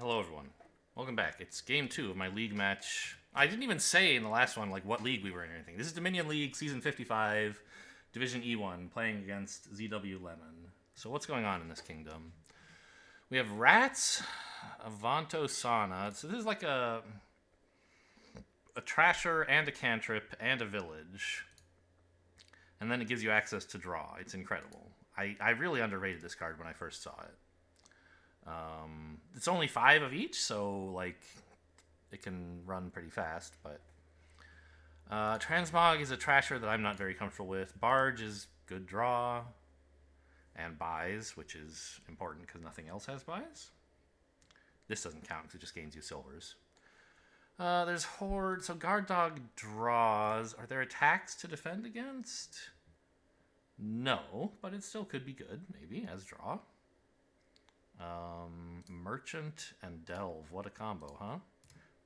Hello, everyone. Welcome back. It's game 2 of my league match. I didn't even say in the last one like what league we were in or anything. This is Dominion League, Season 55, Division E1, playing against ZW Lemon. So what's going on in this kingdom? We have Rats, Avanto Sana. So this is like a Trasher and a Cantrip and a Village. And then it gives you access to draw. It's incredible. I really underrated this card when I first saw it. It's only 5 of each, so like it can run pretty fast. But Transmog is a Trasher that I'm not very comfortable with. Barge is good draw, and buys, which is important because nothing else has buys. This doesn't count because it just gains you silvers. There's Horde, so Guard Dog draws. Are there attacks to defend against? No, but it still could be good, maybe, as draw. Merchant and Delve. What a combo, huh?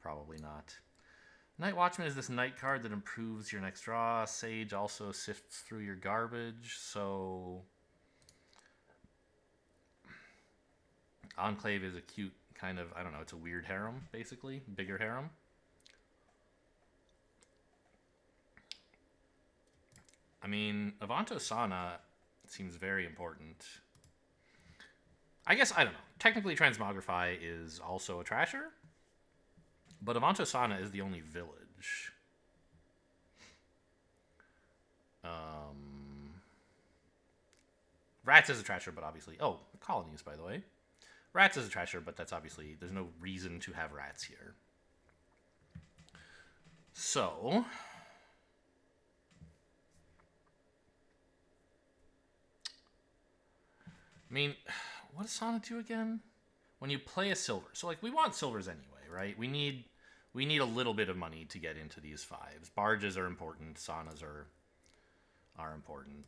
Probably not. Night Watchman is this night card that improves your next draw. Sage also sifts through your garbage, so... Enclave is a cute kind of, I don't know, it's a weird harem, basically. Bigger harem. I mean, Avanto Sana seems very important. I guess, I don't know. Technically, Transmogrify is also a Trasher, but Avanto Sana is the only village. Rats is a Trasher, but obviously... Oh, Colonies, by the way. Rats is a Trasher, but that's obviously... There's no reason to have Rats here. So... I mean, what does Sana do again? When you play a silver. So, like, we want silvers anyway, right? We need a little bit of money to get into these 5s. Barges are important. Sanas are important.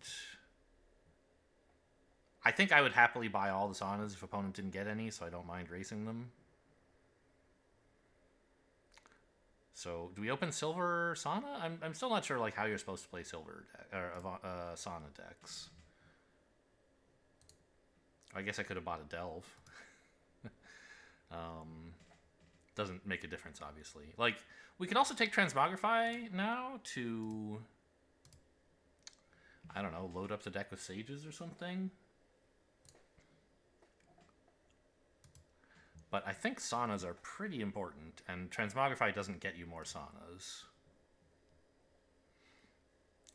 I think I would happily buy all the Sanas if opponent didn't get any, so I don't mind racing them. So, do we open silver Sana? I'm still not sure like how you're supposed to play silver Sana decks. I guess I could have bought a Delve. Doesn't make a difference, obviously. Like, we can also take Transmogrify now to, I don't know, load up the deck with Sages or something. But I think Sanas are pretty important, and Transmogrify doesn't get you more Sanas.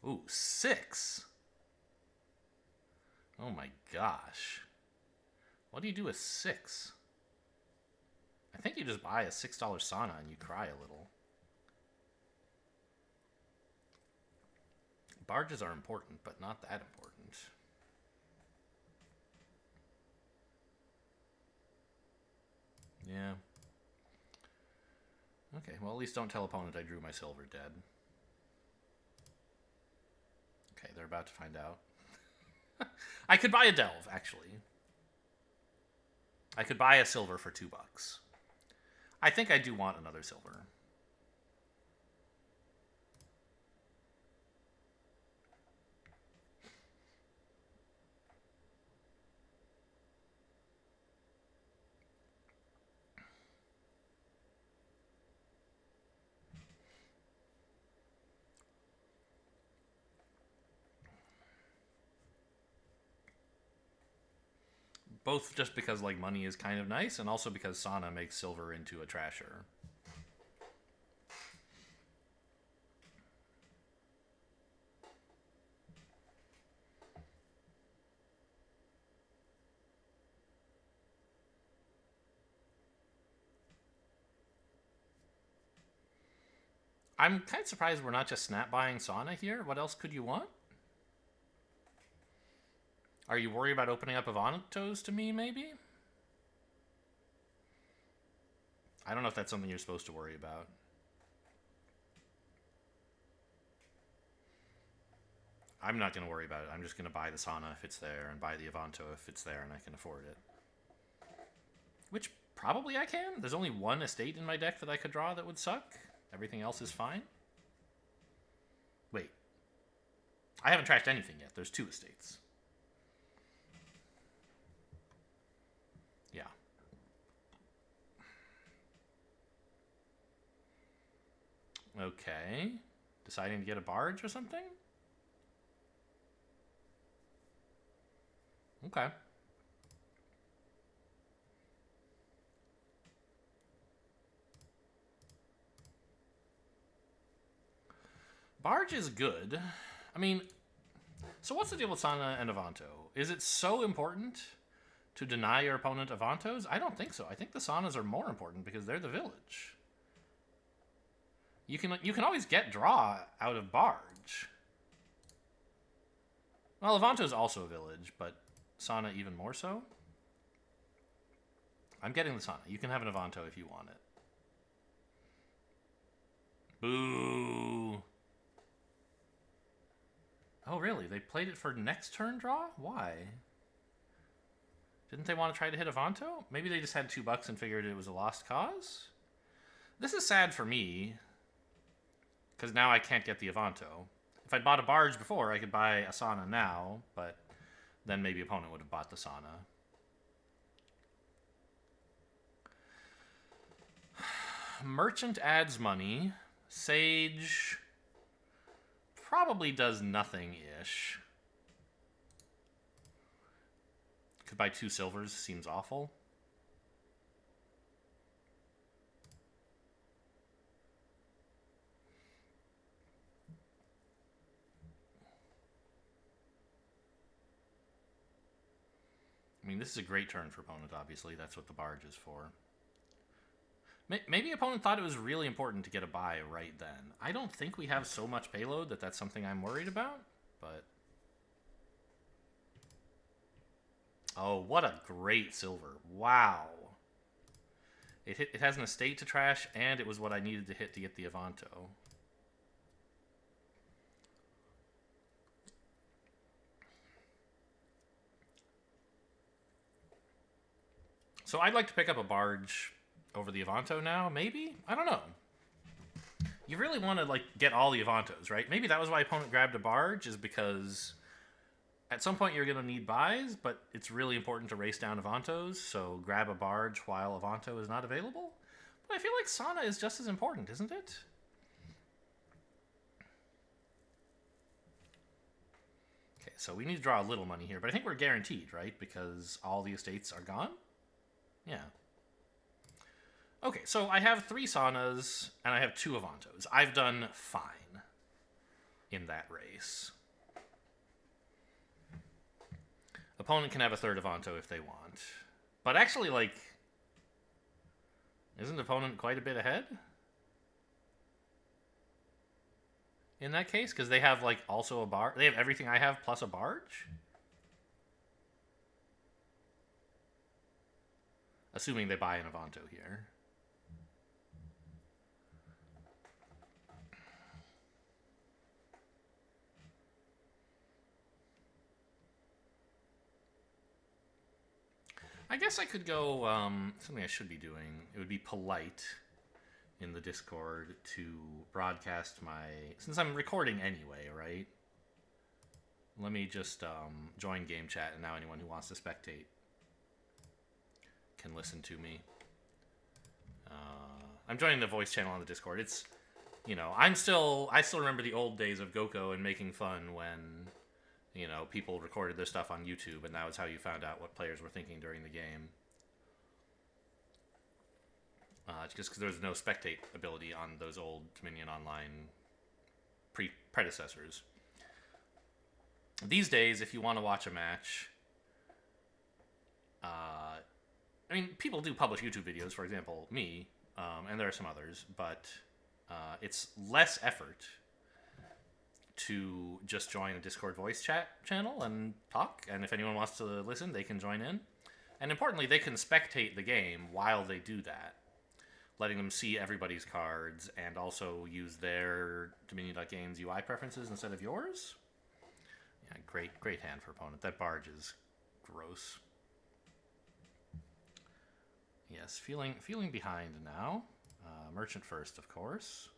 Ooh, 6! Oh my gosh. What do you do with 6? I think you just buy a $6 Sana and you cry a little. Barges are important, but not that important. Yeah. Okay, well, at least don't tell opponent I drew my silver dead. Okay, they're about to find out. I could buy a Delve, actually. I could buy a silver for $2. I think I do want another silver. Both just because like money is kind of nice, and also because Sana makes silver into a Trasher. I'm kind of surprised we're not just snap buying Sana here. What else could you want? Are you worried about opening up Avantos to me, maybe? I don't know if that's something you're supposed to worry about. I'm not going to worry about it. I'm just going to buy the Sana if it's there, and buy the Avanto if it's there and I can afford it. Which probably I can. There's only one estate in my deck that I could draw that would suck. Everything else is fine. Wait. I haven't trashed anything yet. There's 2 estates. Yeah. Okay. Deciding to get a barge or something? Okay. Barge is good. I mean, so what's the deal with Sana and Avanto? Is it so important to deny your opponent Avantos? I don't think so. I think the Sanas are more important because they're the village. You can always get draw out of barge. Well, Avanto's also a village, but Sana even more so. I'm getting the Sana. You can have an Avanto if you want it. Boo. Oh, really? They played it for next turn draw? Why? Didn't they want to try to hit Avanto? Maybe they just had $2 and figured it was a lost cause? This is sad for me, because now I can't get the Avanto. If I'd bought a barge before, I could buy a Sana now, but then maybe opponent would have bought the Sana. Merchant adds money. Sage probably does nothing-ish. Could buy 2 silvers, seems awful. I mean, this is a great turn for opponent, obviously. That's what the barge is for. Maybe opponent thought it was really important to get a buy right then. I don't think we have so much payload that that's something I'm worried about, but... Oh, what a great silver. Wow. It has an estate to trash, and it was what I needed to hit to get the Avanto. So I'd like to pick up a barge over the Avanto now, maybe? I don't know. You really want to, like, get all the Avantos, right? Maybe that was why opponent grabbed a barge, is because at some point you're going to need buys, but it's really important to race down Avantos, so grab a barge while Avanto is not available. But I feel like Sana is just as important, isn't it? Okay, so we need to draw a little money here, but I think we're guaranteed, right? Because all the estates are gone? Yeah. Okay, so I have 3 Sanas, and I have 2 Avantos. I've done fine in that race. Opponent can have a 3rd Avanto if they want. But actually, like, isn't opponent quite a bit ahead? In that case? Because they have, like, also a barge. They have everything I have plus a barge? Assuming they buy an Avanto here. I guess I could go, something I should be doing. It would be polite in the Discord to broadcast my, since I'm recording anyway, right? Let me just join game chat, and now anyone who wants to spectate can listen to me. I'm joining the voice channel on the Discord. It's, you know, I still remember the old days of Goko and making fun when, you know, people recorded their stuff on YouTube, and that was how you found out what players were thinking during the game. Just because there was no spectate ability on those old Dominion Online predecessors. These days, if you want to watch a match, I mean, people do publish YouTube videos, for example, me, and there are some others, but it's less effort to just join a Discord voice chat channel and talk, and if anyone wants to listen, they can join in. And importantly, they can spectate the game while they do that, letting them see everybody's cards and also use their Dominion.Games UI preferences instead of yours. Yeah, great hand for opponent. That barge is gross. Yes, feeling behind now. Merchant first, of course.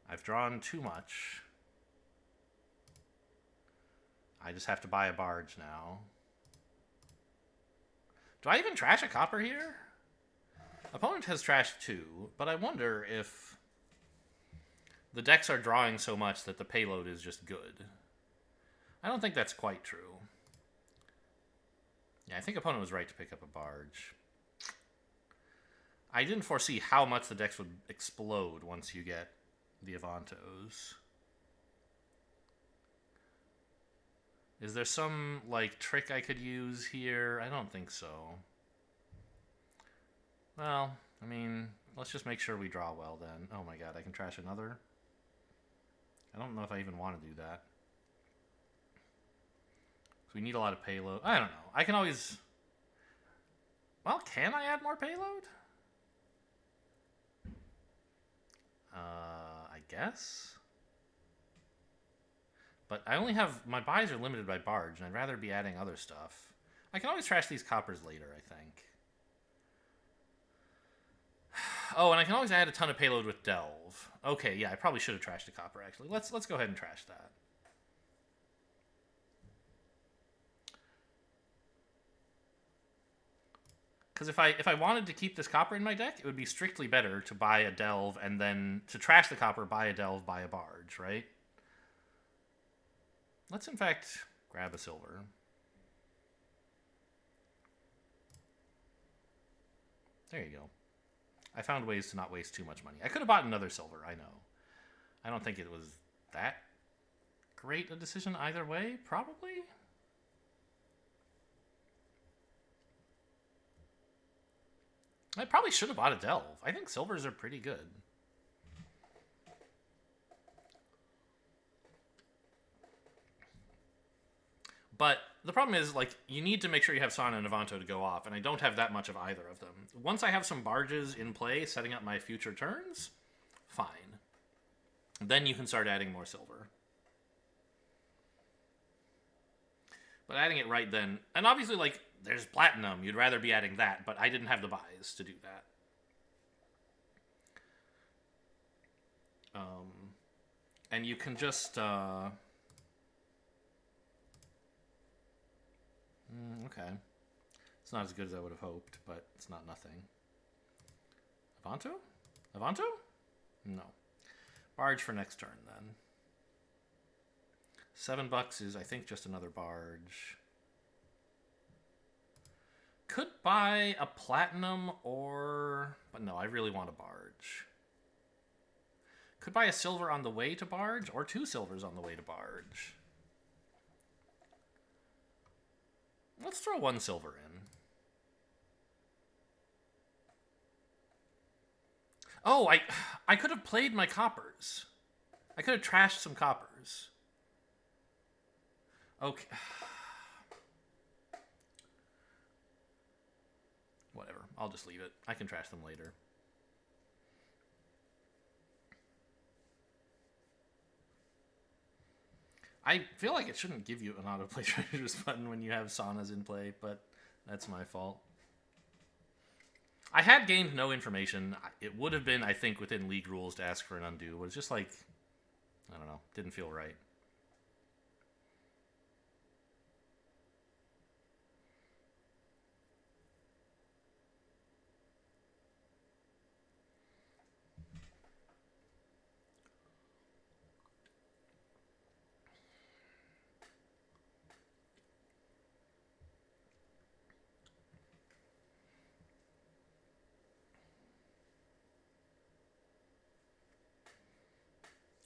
I've drawn too much. I just have to buy a barge now. Do I even trash a copper here? Opponent has trash too, but I wonder if the decks are drawing so much that the payload is just good. I don't think that's quite true. Yeah, I think opponent was right to pick up a barge. I didn't foresee how much the decks would explode once you get the Avantos. Is there some, like, trick I could use here? I don't think so. Well, I mean, let's just make sure we draw well then. Oh my god, I can trash another? I don't know if I even want to do that. So we need a lot of payload. I don't know. I can always... Well, can I add more payload? I guess? But I only have... My buys are limited by barge, and I'd rather be adding other stuff. I can always trash these coppers later, I think. Oh, and I can always add a ton of payload with delve. Okay, yeah, I probably should have trashed a copper, actually. Let's go ahead and trash that. Because if I wanted to keep this copper in my deck, it would be strictly better to buy a delve and then to trash the copper, buy a delve, buy a barge, right? Let's, in fact, grab a silver. There you go. I found ways to not waste too much money. I could have bought another silver, I know. I don't think it was that great a decision either way, probably. I probably should have bought a delve. I think silvers are pretty good. But the problem is, like, you need to make sure you have Sana and Avanto to go off, and I don't have that much of either of them. Once I have some barges in play setting up my future turns, fine. Then you can start adding more silver. But adding it right then... And obviously, like, there's platinum. You'd rather be adding that, but I didn't have the buys to do that. And you can just... okay. It's not as good as I would have hoped, but it's not nothing. Avanto? Avanto? No. Barge for next turn, then. $7 is, I think, just another barge. Could buy a platinum or... But no, I really want a barge. Could buy a silver on the way to barge, or 2 silvers on the way to barge. Let's throw 1 silver in. Oh, I could have played my coppers. I could have trashed some coppers. Okay. Whatever. I'll just leave it. I can trash them later. I feel like it shouldn't give you an autoplay treasures button when you have Sanas in play, but that's my fault. I had gained no information. It would have been, I think, within league rules to ask for an undo, but it's just like, I don't know, didn't feel right.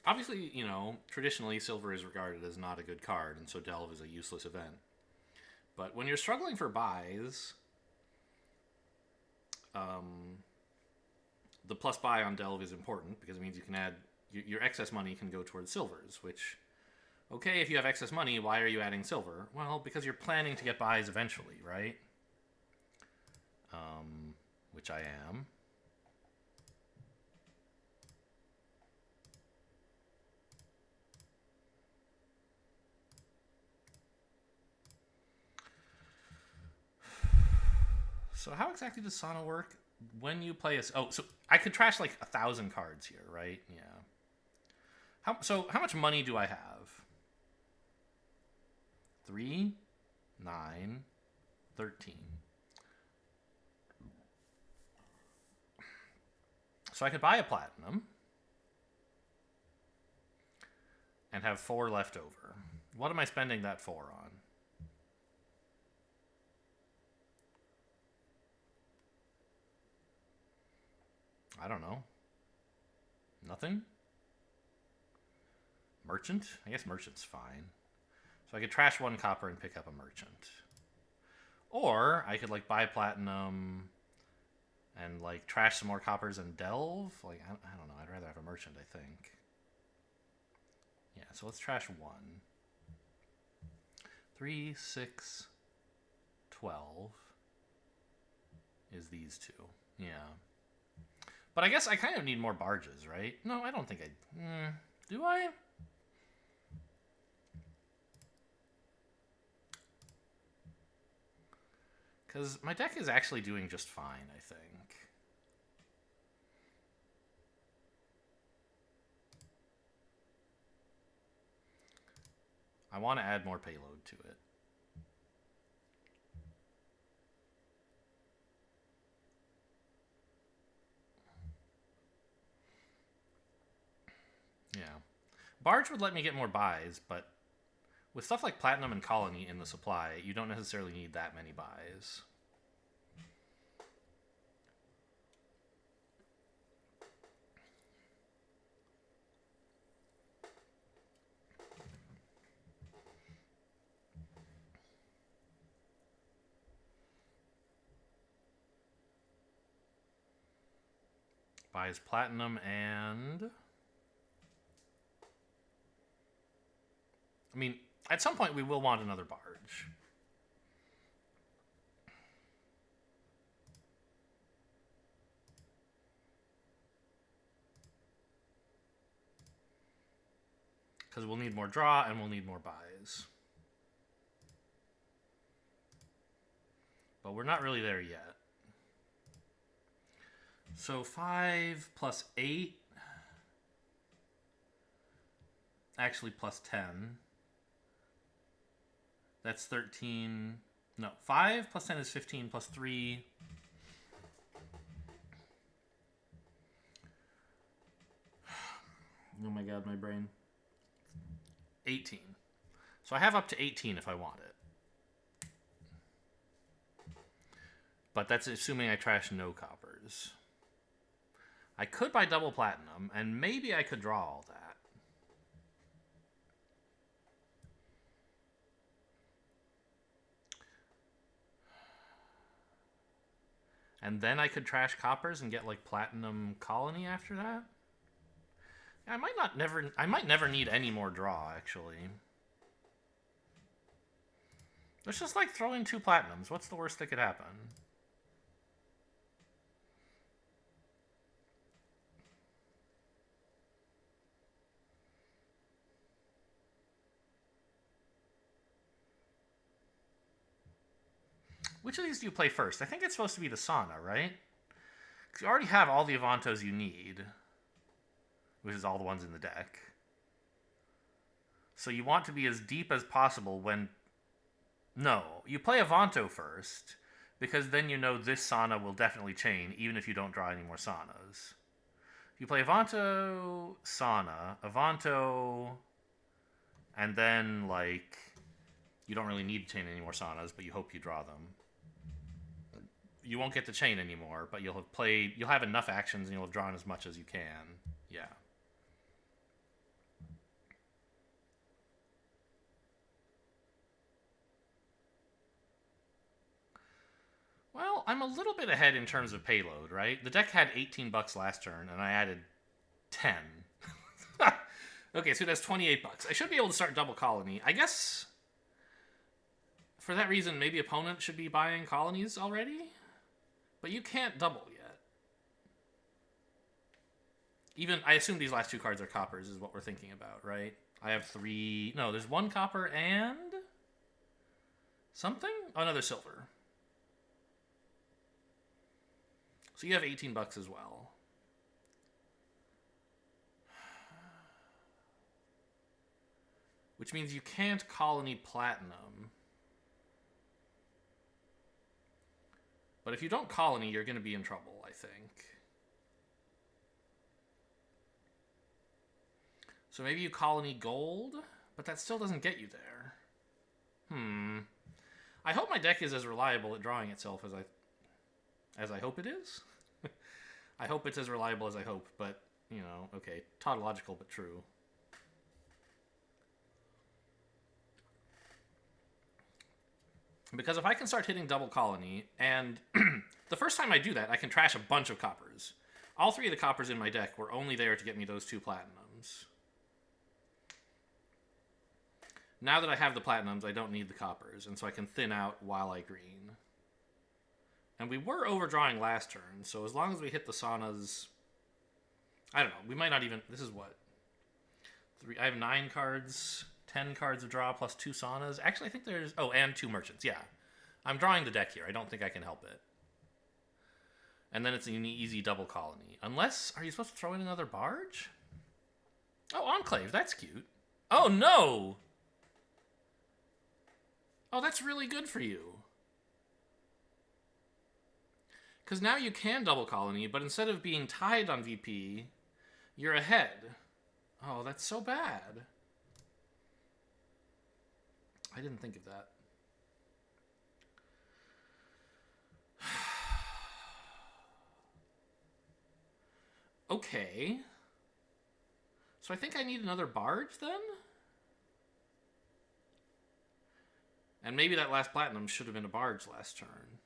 Obviously, you know, traditionally silver is regarded as not a good card, and so delve is a useless event. But when you're struggling for buys, the plus buy on delve is important because it means you can add your excess money can go towards silvers, which, okay, if you have excess money, why are you adding silver? Well, because you're planning to get buys eventually, right? Which I am. So how exactly does Sana work? When you play oh, so I could trash like 1,000 cards here, right? Yeah. How much money do I have? 3, 9, 13. So I could buy a platinum and have 4 left over. What am I spending that 4 on? I don't know. Nothing? Merchant? I guess merchant's fine. So I could trash 1 copper and pick up a merchant. Or I could like buy platinum and like trash some more coppers and delve. Like, I don't know. I'd rather have a merchant, I think. Yeah, so let's trash 1. 3, 6, 12 is these 2. Yeah. But I guess I kind of need more barges, right? No, I don't think I... do I? Because my deck is actually doing just fine, I think. I want to add more payload to it. Yeah. Barge would let me get more buys, but with stuff like Platinum and Colony in the supply, you don't necessarily need that many buys. Buys Platinum and... I mean, at some point we will want another barge. Because we'll need more draw and we'll need more buys. But we're not really there yet. So 5 plus 8. Actually, plus 10. That's 13. No, 5 plus 10 is 15 plus 3. Oh my god, my brain. 18. So I have up to 18 if I want it. But that's assuming I trash no coppers. I could buy double platinum, and maybe I could draw all that. And then I could trash coppers and get like platinum colony after that. I might never need any more draw, actually. Let's just like throw in 2 platinums. What's the worst that could happen? Which of these do you play first? I think it's supposed to be the Sauna, right? Because you already have all the Avantos you need, which is all the ones in the deck. So you want to be as deep as possible when... No, you play Avanto first, because then you know this Sauna will definitely chain, even if you don't draw any more Saunas. You play Avanto, Sauna, Avanto, and then, like, you don't really need to chain any more Saunas, but you hope you draw them. You won't get to chain anymore, but you'll have enough actions and you'll have drawn as much as you can. Yeah. Well, I'm a little bit ahead in terms of payload, right? The deck had 18 bucks last turn, and I added 10. Okay, so that's 28 bucks. I should be able to start double colony. I guess for that reason, maybe opponent should be buying colonies already? But you can't double yet. Even, I assume these last 2 cards are coppers is what we're thinking about, right? I have 3... No, there's 1 copper and... something? Oh, another silver. So you have 18 bucks as well. Which means you can't colony platinum. But if you don't colony, you're going to be in trouble, I think. So maybe you colony gold, but that still doesn't get you there. I hope my deck is as reliable at drawing itself as I hope it is. I hope it's as reliable as I hope, but, you know, okay, tautological but true. Because if I can start hitting double colony, and the first time I do that, I can trash a bunch of coppers. All three of the coppers in my deck were only there to get me those 2 platinums. Now that I have the platinums, I don't need the coppers, and so I can thin out while I green. And we were overdrawing last turn, so as long as we hit the saunas... I don't know, we might not even... This is what? I have 9 cards... 10 cards of draw plus 2 saunas. Actually, I think there's... Oh, and 2 merchants. Yeah. I'm drawing the deck here. I don't think I can help it. And then it's an easy double colony. Unless... Are you supposed to throw in another barge? Oh, Enclave. That's cute. Oh, no! Oh, that's really good for you. Because now you can double colony, but instead of being tied on VP, you're ahead. Oh, that's so bad. I didn't think of that. Okay. So I think I need another barge then? And maybe that last platinum should have been a barge last turn.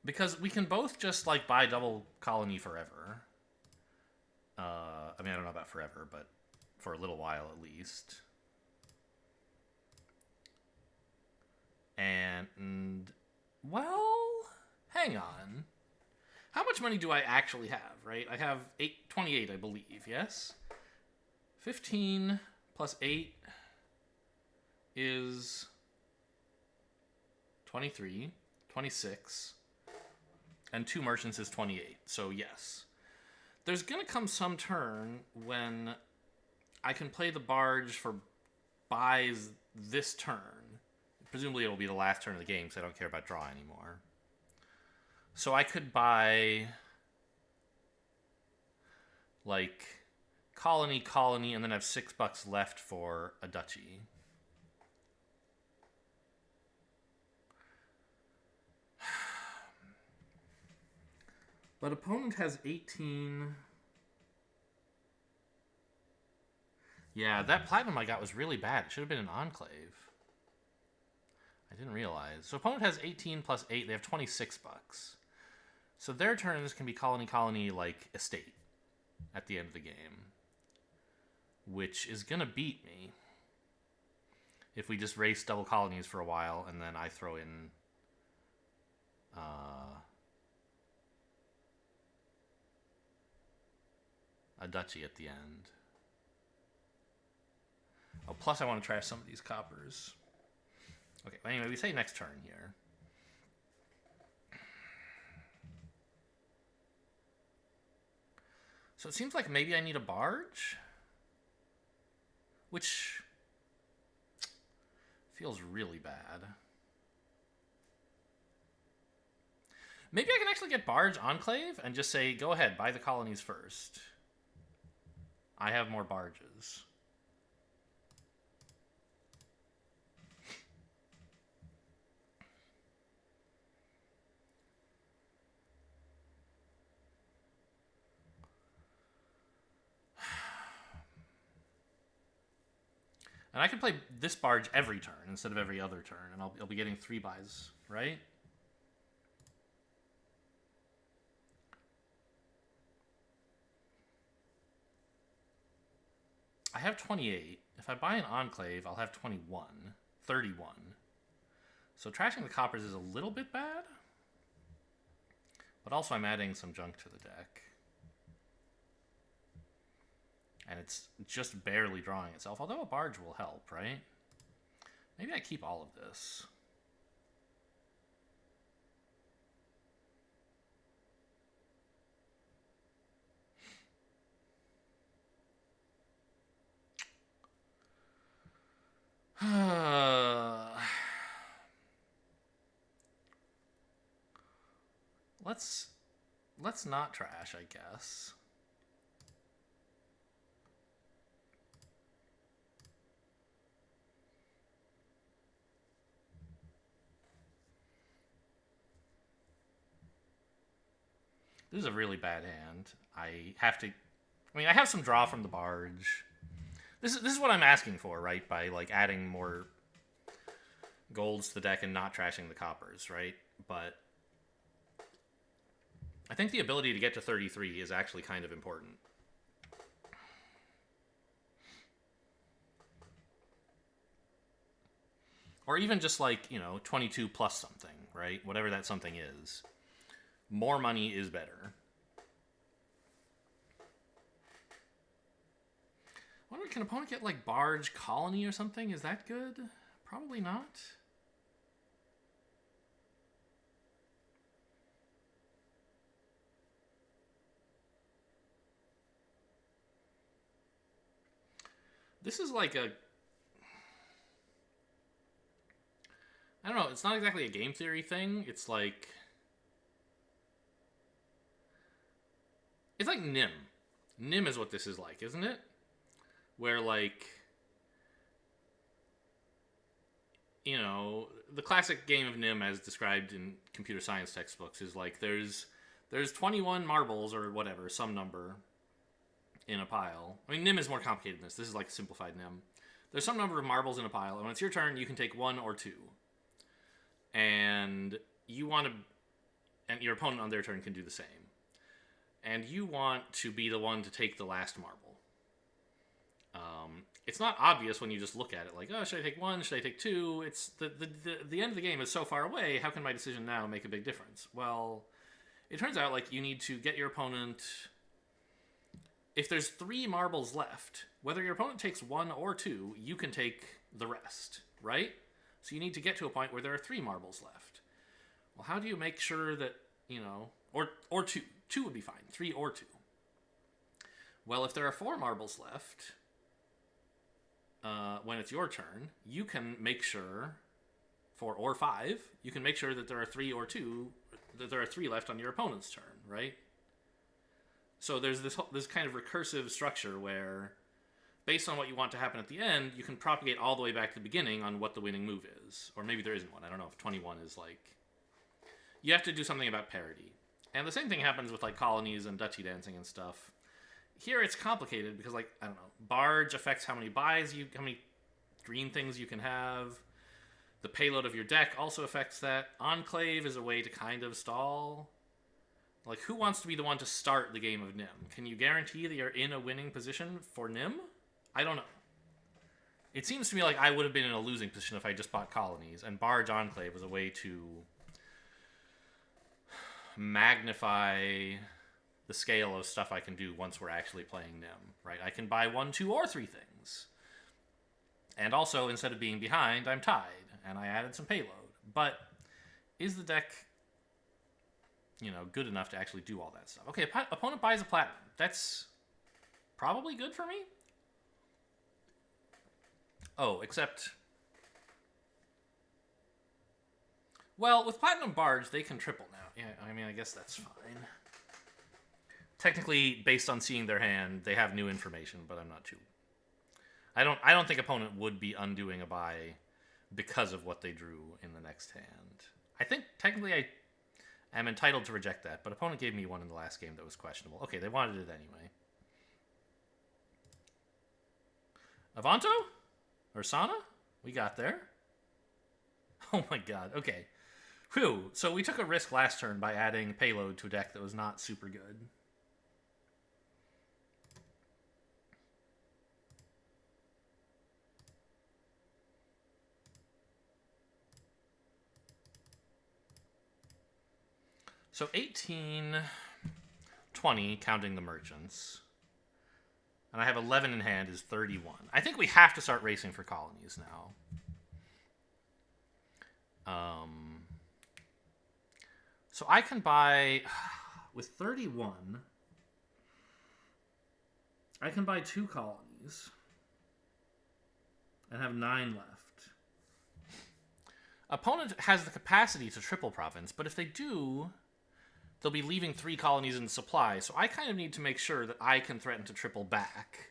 Because we can both just, like, buy double colony forever. I mean, I don't know about forever, but for a little while at least. And well, hang on. How much money do I actually have, right? I have 28, I believe, yes? 15 plus 8 is 23, 26, and 2 merchants is 28, so yes. There's going to come some turn when I can play the barge for buys this turn. Presumably it'll be the last turn of the game because I don't care about draw anymore. So I could buy, like, colony, and then have $6 left for a duchy. But opponent has 18. Yeah, that platinum I got was really bad. It should have been an Enclave. I didn't realize. So opponent has 18 plus 8. They have $26. So their turns can be colony, like, estate at the end of the game. Which is going to beat me. If we just race double colonies for a while, and then I throw in... a duchy at the end. Oh, plus I want to trash some of these coppers. Okay, well, anyway, we say next turn here. So it seems like maybe I need a barge? Which feels really bad. Maybe I can actually get barge Enclave and just say, go ahead, buy the colonies first. I have more barges. And I can play this barge every turn instead of every other turn, and I'll be getting 3 buys, right? I have 28. If I buy an Enclave, I'll have 21. 31. So trashing the coppers is a little bit bad. But also I'm adding some junk to the deck. And it's just barely drawing itself. Although a barge will help, right? Maybe I keep all of this. let's not trash, I guess. This is a really bad hand. I have some draw from the barge. This is what I'm asking for, right? By like adding more golds to the deck and not trashing the coppers, right? But I think the ability to get to 33 is actually kind of important. Or even just like, 22 plus something, right? Whatever that something is. More money is better. I wonder, can opponent get like Barge Colony or something? Is that good? Probably not. This is like a... I don't know, it's not exactly a game theory thing. It's like Nim. Nim is what this is like, isn't it? Where like, the classic game of Nim as described in computer science textbooks is like there's 21 marbles or whatever, some number in a pile. I mean, Nim is more complicated than this. This is like simplified Nim. There's some number of marbles in a pile, and when it's your turn, you can take 1 or 2. And you want to... And your opponent on their turn can do the same. And you want to be the one to take the last marble. It's not obvious when you just look at it, like, oh, should I take 1? Should I take 2? It's the end of the game is so far away, how can my decision now make a big difference? Well, it turns out, like, you need to get your opponent... If there's 3 marbles left, whether your opponent takes 1 or 2, you can take the rest, right? So you need to get to a point where there are 3 marbles left. Well, how do you make sure that, or 2. 2 would be fine. 3 or 2. Well, if there are 4 marbles left, when it's your turn, you can make sure, 4 or 5, you can make sure that there are 3 or 2, that there are 3 left on your opponent's turn, right? So there's this kind of recursive structure where, based on what you want to happen at the end, you can propagate all the way back to the beginning on what the winning move is. Or maybe there isn't one. I don't know if 21 is like... You have to do something about parity. And the same thing happens with like colonies and duchy dancing and stuff. Here it's complicated because, like, I don't know, Barge affects how many green things you can have. The payload of your deck also affects that. Enclave is a way to kind of stall. Like, who wants to be the one to start the game of Nim? Can you guarantee that you're in a winning position for Nim? I don't know. It seems to me like I would have been in a losing position if I just bought colonies, and Barge Enclave was a way to magnify the scale of stuff I can do once we're actually playing Nim, right? I can buy 1, 2, or 3 things. And also, instead of being behind, I'm tied, and I added some payload. But is the deck... good enough to actually do all that stuff? Okay, opponent buys a platinum. That's probably good for me. Oh, except... Well, with Platinum Barge, they can triple now. Yeah, I mean, I guess that's fine. Technically, based on seeing their hand, they have new information, but I'm not too... I don't think opponent would be undoing a buy because of what they drew in the next hand. I think, technically, I'm entitled to reject that, but opponent gave me one in the last game that was questionable. Okay, they wanted it anyway. Avanto? Or Sana? We got there. Oh my god, okay. Whew, so we took a risk last turn by adding payload to a deck that was not super good. So 18, 20, counting the merchants. And I have 11 in hand is 31. I think we have to start racing for colonies now. So I can buy, with 31, I can buy 2 colonies and have 9 left. Opponent has the capacity to triple province, but if they do... they'll be leaving 3 colonies in supply, so I kind of need to make sure that I can threaten to triple back.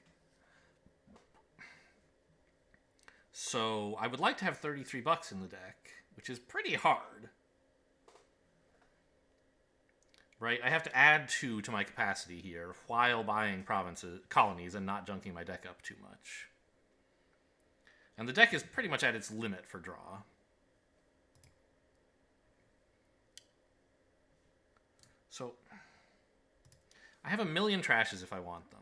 So I would like to have 33 bucks in the deck, which is pretty hard. Right, I have to add 2 to my capacity here while buying colonies and not junking my deck up too much. And the deck is pretty much at its limit for draw. So I have a million trashes if I want them.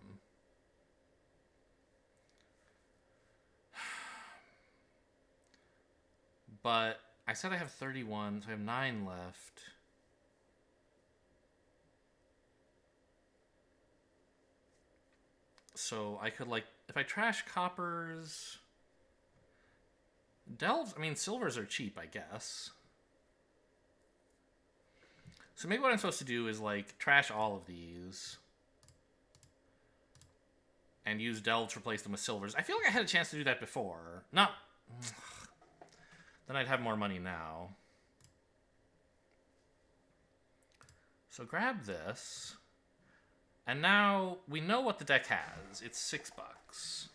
But I said I have 31, so I have 9 left. So I could, like, if I trash coppers... Delves, I mean, silvers are cheap, I guess. So maybe what I'm supposed to do is, like, trash all of these. And use delves to replace them with silvers. I feel like I had a chance to do that before. Not... Then I'd have more money now. So grab this. And now we know what the deck has. It's 6 bucks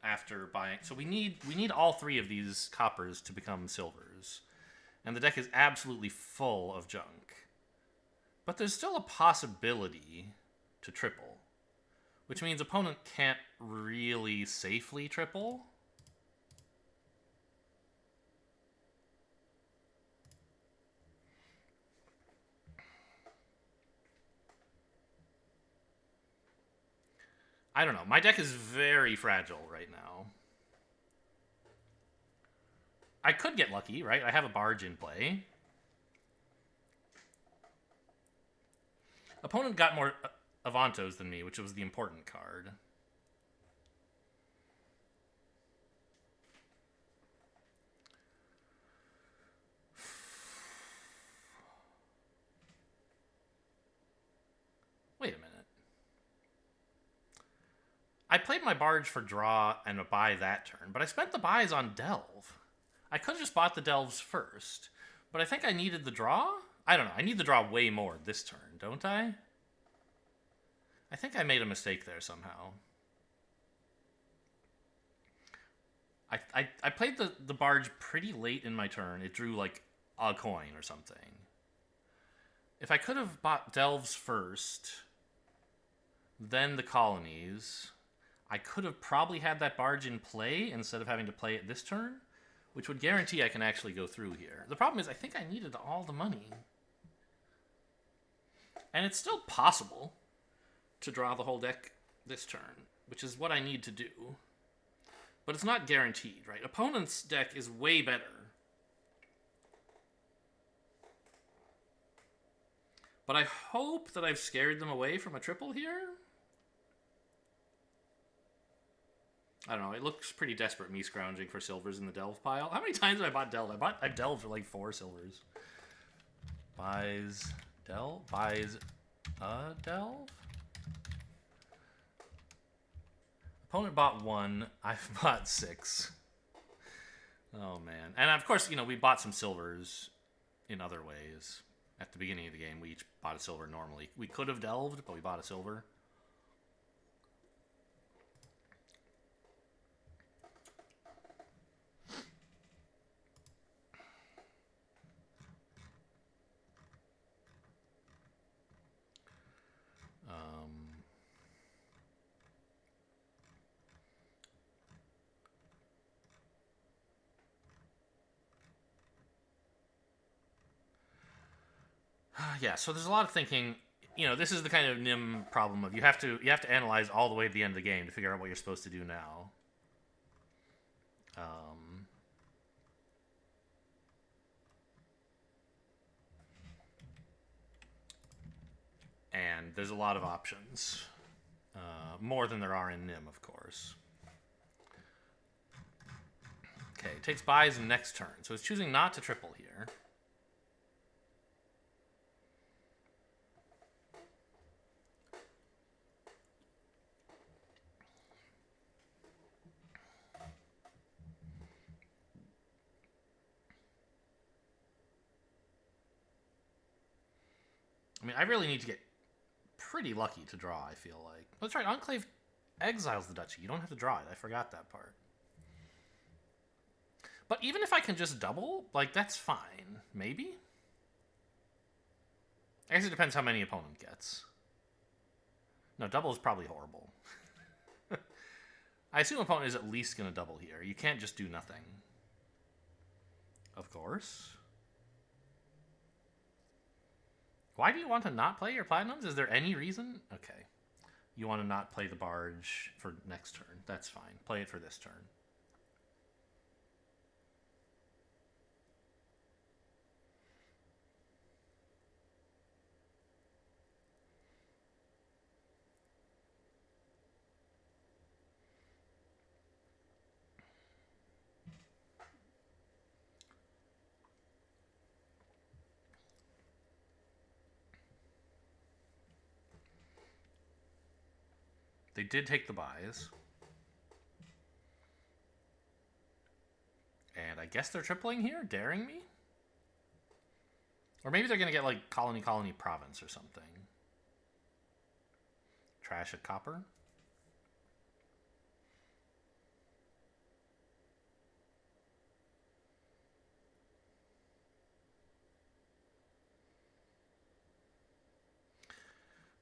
after buying. So we need all 3 of these coppers to become silvers. And the deck is absolutely full of junk. But there's still a possibility to triple. Which means opponent can't really safely triple. I don't know. My deck is very fragile right now. I could get lucky, right? I have a barge in play. Opponent got more Avantos than me, which was the important card. Wait a minute. I played my barge for draw and a buy that turn, but I spent the buys on delve. I could have just bought the delves first, but I think I needed the draw? I don't know. I need the draw way more this turn, don't I? I think I made a mistake there somehow. I played the barge pretty late in my turn. It drew like a coin or something. If I could have bought delves first, then the colonies, I could have probably had that barge in play instead of having to play it this turn, which would guarantee I can actually go through here. The problem is I think I needed all the money. And it's still possible to draw the whole deck this turn, which is what I need to do. But it's not guaranteed, right? Opponent's deck is way better. But I hope that I've scared them away from a triple here. I don't know. It looks pretty desperate, me scrounging for silvers in the delve pile. How many times have I bought delve? I delved for like 4 silvers. Buys delve? Buys a delve? Opponent bought 1. I've bought 6. Oh, man. And of course, you know, we bought some silvers in other ways. At the beginning of the game, we each bought a silver normally. We could have delved, but we bought a silver. Yeah, so there's a lot of thinking. You know, this is the kind of NIM problem of you have to analyze all the way to the end of the game to figure out what you're supposed to do now. And there's a lot of options. More than there are in NIM, of course. Okay, it takes buys in next turn. So it's choosing not to triple here. I mean, I really need to get pretty lucky to draw, I feel like. That's right, Enclave exiles the duchy. You don't have to draw it. I forgot that part. But even if I can just double, like, that's fine. Maybe? I guess it depends how many opponent gets. No, double is probably horrible. I assume opponent is at least going to double here. You can't just do nothing. Of course. Why do you want to not play your platinums? Is there any reason? Okay. You want to not play the barge for next turn. That's fine. Play it for this turn. They did take the buys. And I guess they're tripling here, daring me? Or maybe they're going to get like colony, colony, province or something. Trash at copper.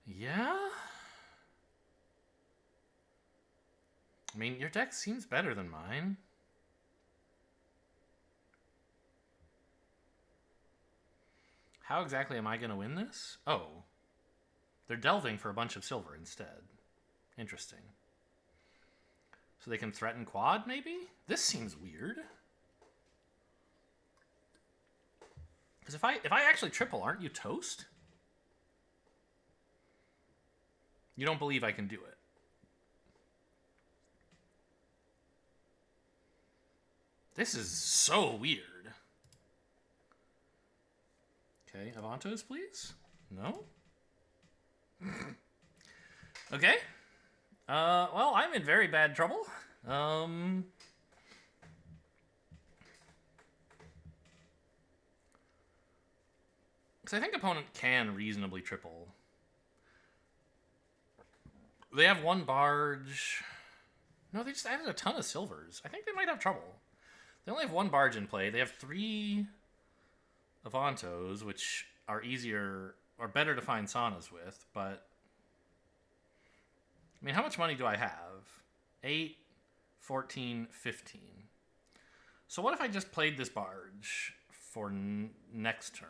Yeah? I mean, your deck seems better than mine. How exactly am I going to win this? Oh. They're delving for a bunch of silver instead. Interesting. So they can threaten quad, maybe? This seems weird. Because if I actually triple, aren't you toast? You don't believe I can do it. This is so weird. Okay, Avantos, please? No? Okay. Well, I'm in very bad trouble. Because I think opponent can reasonably triple. They have one barge. No, they just added a ton of silvers. I think they might have trouble. They only have one barge in play. They have 3 Avantos, which are easier or better to find saunas with, but I mean, how much money do I have? 8, 14, 15. So what if I just played this barge for next turn?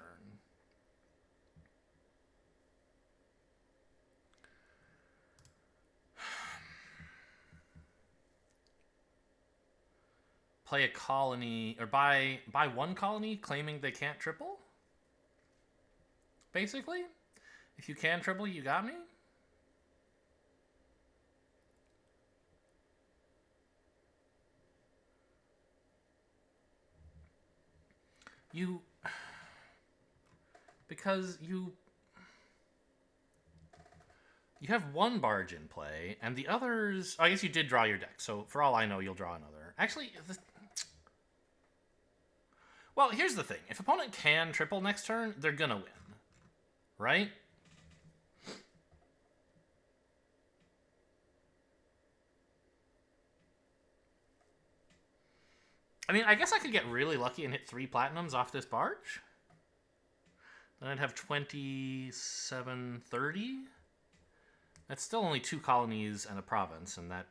Play a colony, or buy one colony claiming they can't triple? Basically? If you can triple, you got me? Because you have one barge in play, and the others... I guess you did draw your deck, so for all I know, you'll draw another. Actually, well, here's the thing. If opponent can triple next turn, they're gonna win. Right? I mean, I guess I could get really lucky and hit 3 platinums off this barge. Then I'd have 27, 30. That's still only 2 colonies and a province, and that...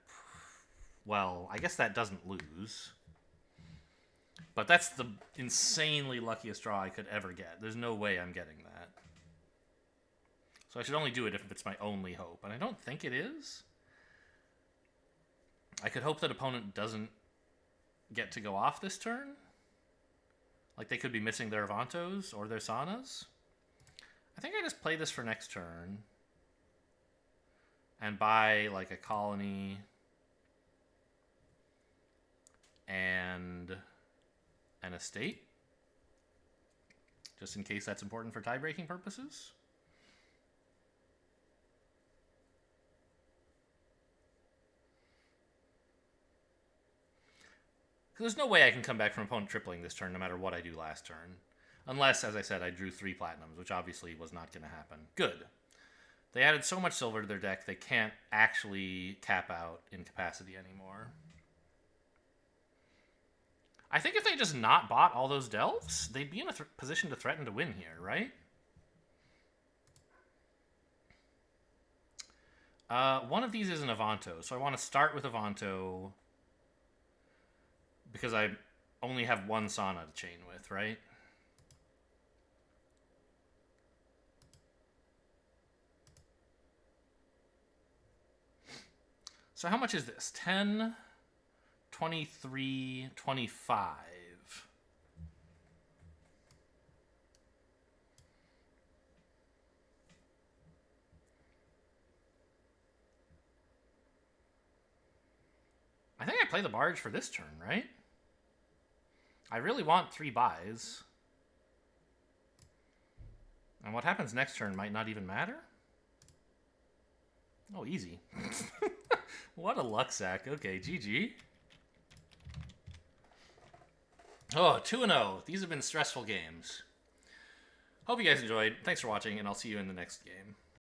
Well, I guess that doesn't lose. But that's the insanely luckiest draw I could ever get. There's no way I'm getting that. So I should only do it if it's my only hope. And I don't think it is. I could hope that opponent doesn't get to go off this turn. Like they could be missing their Avantos or their Saunas. I think I just play this for next turn. And buy like a colony and an estate, just in case that's important for tie-breaking purposes. There's no way I can come back from opponent tripling this turn no matter what I do last turn. Unless, as I said, I drew 3 platinums, which obviously was not going to happen. Good. They added so much silver to their deck, they can't actually cap out incapacity anymore. I think if they just not bought all those delves, they'd be in a position to threaten to win here, right? One of these is an Avanto, so I want to start with Avanto because I only have one Sana to chain with, right? So how much is this? 10, 23, 25. I think I play the barge for this turn, right? I really want 3 buys. And what happens next turn might not even matter? Oh, easy. What a luck sack. Okay, GG. Oh, 2-0. These have been stressful games. Hope you guys enjoyed. Thanks for watching, and I'll see you in the next game.